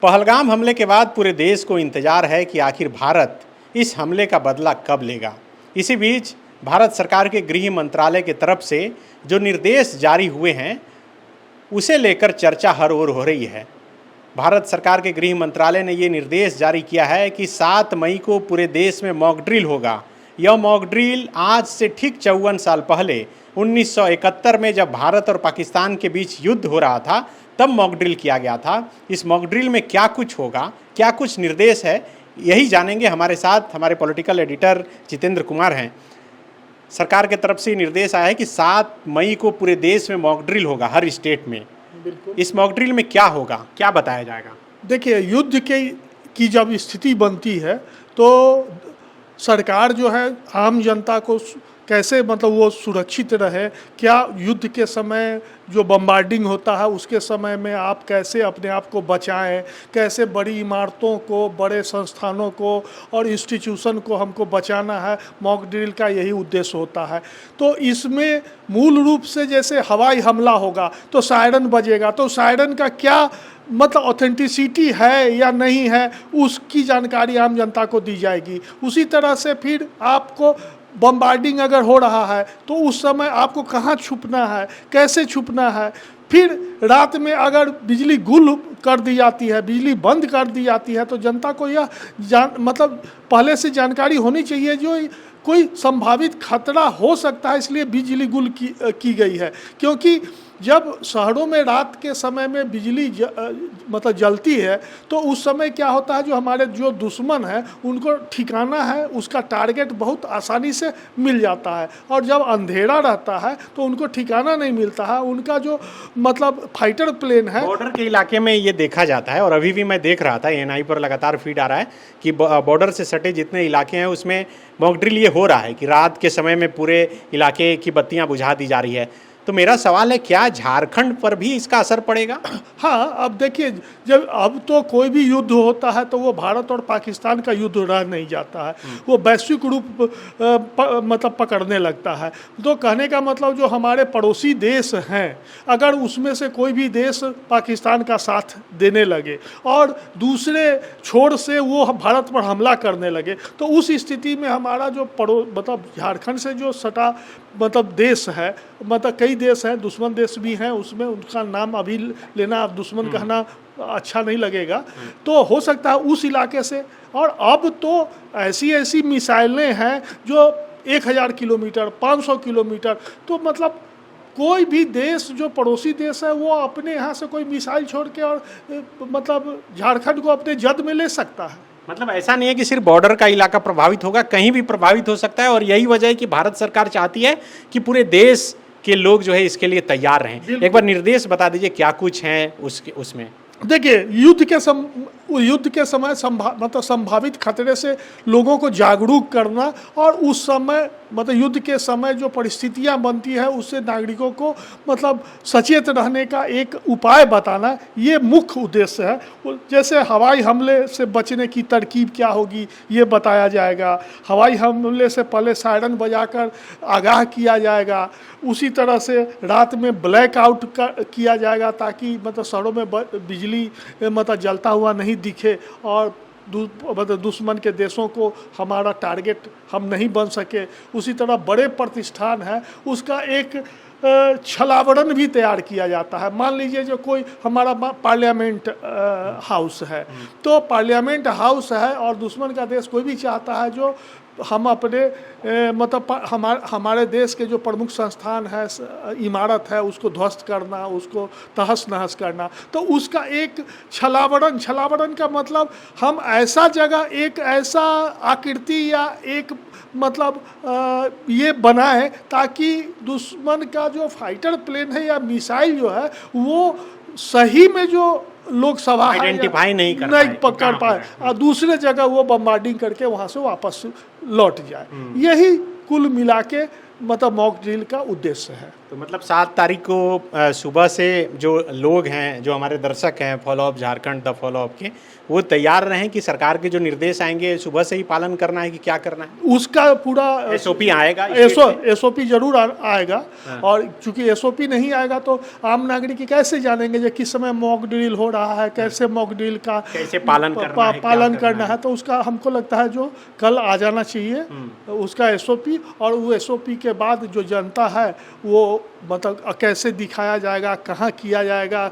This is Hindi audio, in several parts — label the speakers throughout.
Speaker 1: पहलगाम हमले के बाद पूरे देश को इंतजार है कि आखिर भारत इस हमले का बदला कब लेगा। इसी बीच भारत सरकार के गृह मंत्रालय की तरफ से जो निर्देश जारी हुए हैं उसे लेकर चर्चा हर ओर हो रही है। भारत सरकार के गृह मंत्रालय ने ये निर्देश जारी किया है कि 7 मई को पूरे देश में मॉक ड्रिल होगा। यह मॉक ड्रिल आज से ठीक 54 साल पहले 1971 में जब भारत और पाकिस्तान के बीच युद्ध हो रहा था तब मॉक ड्रिल किया गया था। इस मॉक ड्रिल में क्या कुछ होगा, क्या कुछ निर्देश है, यही जानेंगे। हमारे साथ हमारे पॉलिटिकल एडिटर जितेंद्र कुमार हैं। सरकार की तरफ से निर्देश आया है कि 7 मई को पूरे देश में मॉक ड्रिल होगा, हर स्टेट में।
Speaker 2: बिल्कुल।
Speaker 1: इस मॉक ड्रिल में क्या होगा, क्या बताया जाएगा?
Speaker 2: देखिए, युद्ध की जब स्थिति बनती है तो सरकार जो है आम जनता को कैसे मतलब वो सुरक्षित रहे, क्या युद्ध के समय जो बम्बार्डिंग होता है उसके समय में आप कैसे अपने आप को बचाएं, कैसे बड़ी इमारतों को, बड़े संस्थानों को और इंस्टीट्यूशन को हमको बचाना है, मॉक ड्रिल का यही उद्देश्य होता है। तो इसमें मूल रूप से जैसे हवाई हमला होगा तो सायरन बजेगा, तो सायरन का क्या मतलब ऑथेंटिसिटी है या नहीं है उसकी जानकारी आम जनता को दी जाएगी। उसी तरह से फिर आपको बम्बार्डिंग अगर हो रहा है तो उस समय आपको कहाँ छुपना है, कैसे छुपना है। फिर रात में अगर बिजली गुल कर दी जाती है, बिजली बंद कर दी जाती है तो जनता को यह मतलब पहले से जानकारी होनी चाहिए जो कोई संभावित खतरा हो सकता है, इसलिए बिजली गुल की गई है। क्योंकि जब शहरों में रात के समय में बिजली मतलब जलती है तो उस समय क्या होता है, जो हमारे जो दुश्मन है उनको ठिकाना है, उसका टारगेट बहुत आसानी से मिल जाता है। और जब अंधेरा रहता है तो उनको ठिकाना नहीं मिलता है। उनका जो मतलब फाइटर प्लेन है,
Speaker 1: बॉर्डर के इलाके में ये देखा जाता है और अभी भी मैं देख रहा था, एएनआई पर लगातार फीड आ रहा है कि बॉर्डर से सटे जितने इलाके हैं उसमें मॉक ड्रिल ये हो रहा है कि रात के समय में पूरे इलाके की बत्तियां बुझा दी जा रही है। तो मेरा सवाल है, क्या झारखंड पर भी इसका असर पड़ेगा?
Speaker 2: हाँ, अब देखिए, जब अब तो कोई भी युद्ध होता है तो वो भारत और पाकिस्तान का युद्ध रह नहीं जाता है, वो वैश्विक रूप मतलब पकड़ने लगता है। तो कहने का मतलब जो हमारे पड़ोसी देश हैं, अगर उसमें से कोई भी देश पाकिस्तान का साथ देने लगे और दूसरे छोर से वो भारत पर हमला करने लगे तो उस स्थिति में हमारा जो मतलब झारखंड से जो सटा मतलब देश है, मतलब कई देश हैं, दुश्मन देश भी हैं, उसमें उनका नाम अभी लेना, अब दुश्मन कहना अच्छा नहीं लगेगा। तो हो सकता है उस इलाके से। और अब तो ऐसी मिसाइलें हैं जो 1000 किलोमीटर, 500 किलोमीटर, तो मतलब कोई भी देश जो पड़ोसी देश है वो अपने यहाँ से कोई मिसाइल छोड़ के और मतलब झारखंड को अपने जद में ले सकता है।
Speaker 1: मतलब ऐसा नहीं है कि सिर्फ बॉर्डर का इलाका प्रभावित होगा, कहीं भी प्रभावित हो सकता है। और यही वजह है कि भारत सरकार चाहती है कि पूरे देश के लोग जो है इसके लिए तैयार रहें। एक बार निर्देश बता दीजिए क्या कुछ हैं उसमें।
Speaker 2: देखिए, युद्ध के समय मतलब संभावित खतरे से लोगों को जागरूक करना और उस समय मतलब युद्ध के समय जो परिस्थितियां बनती है उससे नागरिकों को मतलब सचेत रहने का एक उपाय बताना, ये मुख्य उद्देश्य है। जैसे हवाई हमले से बचने की तरकीब क्या होगी ये बताया जाएगा, हवाई हमले से पहले सायरन बजाकर आगाह किया जाएगा। उसी तरह से रात में ब्लैकआउट किया जाएगा ताकि मतलब शहरों में बिजली मतलब जलता हुआ नहीं दिखे और मतलब दुश्मन के देशों को हमारा टारगेट हम नहीं बन सके। उसी तरह बड़े प्रतिष्ठान है उसका एक छलावरण भी तैयार किया जाता है। मान लीजिए जो कोई हमारा पार्लियामेंट हाउस है, तो पार्लियामेंट हाउस है और दुश्मन का देश कोई भी चाहता है जो हम अपने मतलब हमारे देश के जो प्रमुख संस्थान है, इमारत है, उसको ध्वस्त करना, उसको तहस नहस करना, तो उसका एक छलावरण का मतलब हम ऐसा जगह, एक ऐसा आकृति या एक मतलब ये बनाए ताकि दुश्मन का जो फाइटर प्लेन है या मिसाइल जो है वो सही में जो लोग सवार
Speaker 1: आइडेंटिफाई नहीं
Speaker 2: पकड़ पाए और दूसरे जगह वो बम्बार्डिंग करके वहाँ से वापस लौट जाए। यही कुल मिला के मतलब मॉक ड्रिल का उद्देश्य है।
Speaker 1: तो मतलब 7 तारीख को सुबह से जो लोग हैं, जो हमारे दर्शक हैं follow up Jharkhand the follow up के, वो तैयार रहें कि सरकार के जो निर्देश आएंगे सुबह से ही पालन करना है कि क्या करना है?
Speaker 2: उसका पूरा
Speaker 1: एसओपी आएगा,
Speaker 2: एसओपी जरूर आएगा। और चूंकि एसओपी नहीं आएगा तो आम नागरिक कैसे जानेंगे जो किस समय मॉक ड्रिल हो रहा है, कैसे मॉक ड्रिल का
Speaker 1: कैसे पालन
Speaker 2: करना है। तो उसका हमको लगता है जो कल आ जाना चाहिए उसका एसओपी, और वो एसओपी के बाद जो जनता है वो मतलब कैसे दिखाया जाएगा, कहाँ किया जाएगा,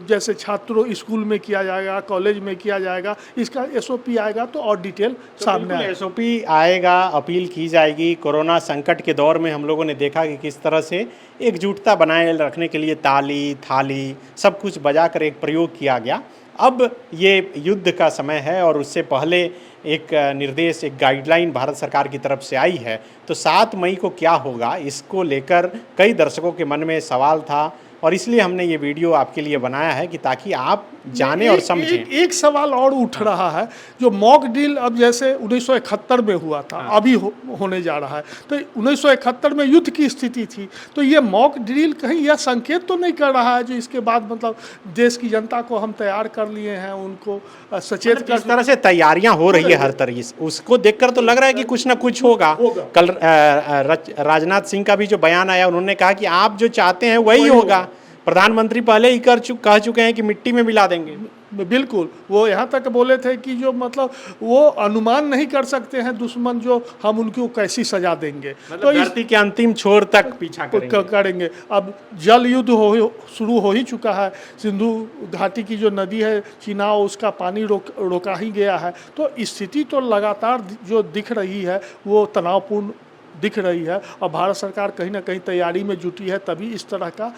Speaker 2: जैसे छात्रों स्कूल में किया जाएगा, कॉलेज में किया जाएगा, इसका एसओपी आएगा तो और डिटेल सामने आएगा।
Speaker 1: एसओपी आएगा, अपील की जाएगी। कोरोना संकट के दौर में हम लोगों ने देखा कि किस तरह से एकजुटता बनाए रखने के लिए ताली थाली सब कुछ बजाकर एक प्रयोग किया गया। अब ये युद्ध का समय है और उससे पहले एक निर्देश, एक गाइडलाइन भारत सरकार की तरफ से आई है। तो 7 मई को क्या होगा, इसको लेकर कई दर्शकों के मन में सवाल था और इसलिए हमने ये वीडियो आपके लिए बनाया है कि ताकि आप जानें और समझें।
Speaker 2: एक सवाल और उठ रहा है, जो मॉक ड्रिल अब जैसे 1971 में हुआ था, अभी होने जा रहा है, तो 1971 में युद्ध की स्थिति थी, तो ये मॉक ड्रिल कहीं यह संकेत तो नहीं कर रहा है जो इसके बाद मतलब देश की जनता को हम तैयार कर लिए हैं, उनको सचेत कर
Speaker 1: इस तरह से तैयारियां हो रही है हर तरह से, उसको देखकर तो लग रहा है कि कुछ ना कुछ होगा। कल राजनाथ सिंह का भी जो बयान आया, उन्होंने कहा कि आप जो चाहते हैं वही होगा। प्रधानमंत्री पहले ही कह चुके हैं कि मिट्टी में मिला देंगे।
Speaker 2: बिल्कुल, वो यहाँ तक बोले थे कि जो मतलब वो अनुमान नहीं कर सकते हैं दुश्मन जो हम उनको कैसी सजा देंगे,
Speaker 1: मतलब
Speaker 2: तो
Speaker 1: धरती के अंतिम छोर तक पीछा
Speaker 2: करेंगे। अब जल युद्ध शुरू हो ही चुका है, सिंधु घाटी की जो नदी है चिनाव, उसका पानी रोका ही गया है। तो स्थिति तो लगातार जो दिख रही है वो तनावपूर्ण दिख रही है और भारत सरकार कहीं ना कहीं तैयारी में जुटी है, तभी इस तरह का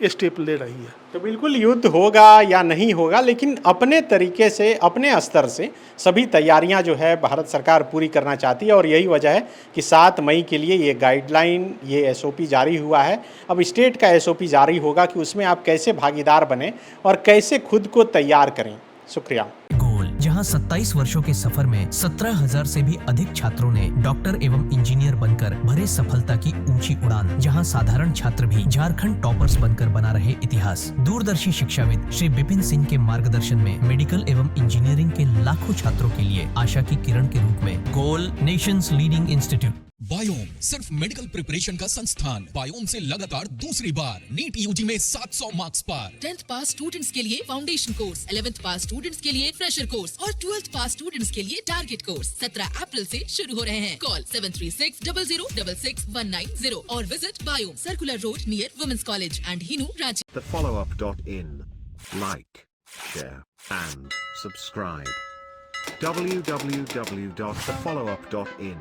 Speaker 2: स्टेप ले रही है।
Speaker 1: तो बिल्कुल युद्ध होगा या नहीं होगा, लेकिन अपने तरीके से, अपने स्तर से सभी तैयारियां जो है भारत सरकार पूरी करना चाहती है और यही वजह है कि 7 मई के लिए ये गाइडलाइन, ये एसओपी जारी हुआ है। अब स्टेट का एसओपी जारी होगा कि उसमें आप कैसे भागीदार बने और कैसे खुद को तैयार करें। शुक्रिया।
Speaker 3: जहां 27 वर्षों के सफर में 17,000 से भी अधिक छात्रों ने डॉक्टर एवं इंजीनियर बनकर भरे सफलता की ऊंची उड़ान, जहां साधारण छात्र भी झारखंड टॉपर्स बनकर बना रहे इतिहास। दूरदर्शी शिक्षाविद श्री विपिन सिंह के मार्गदर्शन में मेडिकल एवं इंजीनियरिंग के लाखों छात्रों के लिए आशा की किरण के रूप में गोल, नेशंस लीडिंग इंस्टीट्यूट।
Speaker 4: बायोम सिर्फ मेडिकल प्रिपरेशन का संस्थान। बायोम से लगातार दूसरी बार नीट यूजी में 700 मार्क्स पार।
Speaker 5: 10th पास स्टूडेंट्स के लिए फाउंडेशन कोर्स, 11th पास स्टूडेंट्स के लिए फ्रेशर कोर्स और 12th पास स्टूडेंट्स के लिए टारगेट कोर्स 17 अप्रैल से शुरू हो रहे हैं। कॉल 7360066190 और visit Biome, circular road near women's college and Hinoo, Ranchi.
Speaker 6: thefollowup.in. Like, share and subscribe. www.thefollowup.in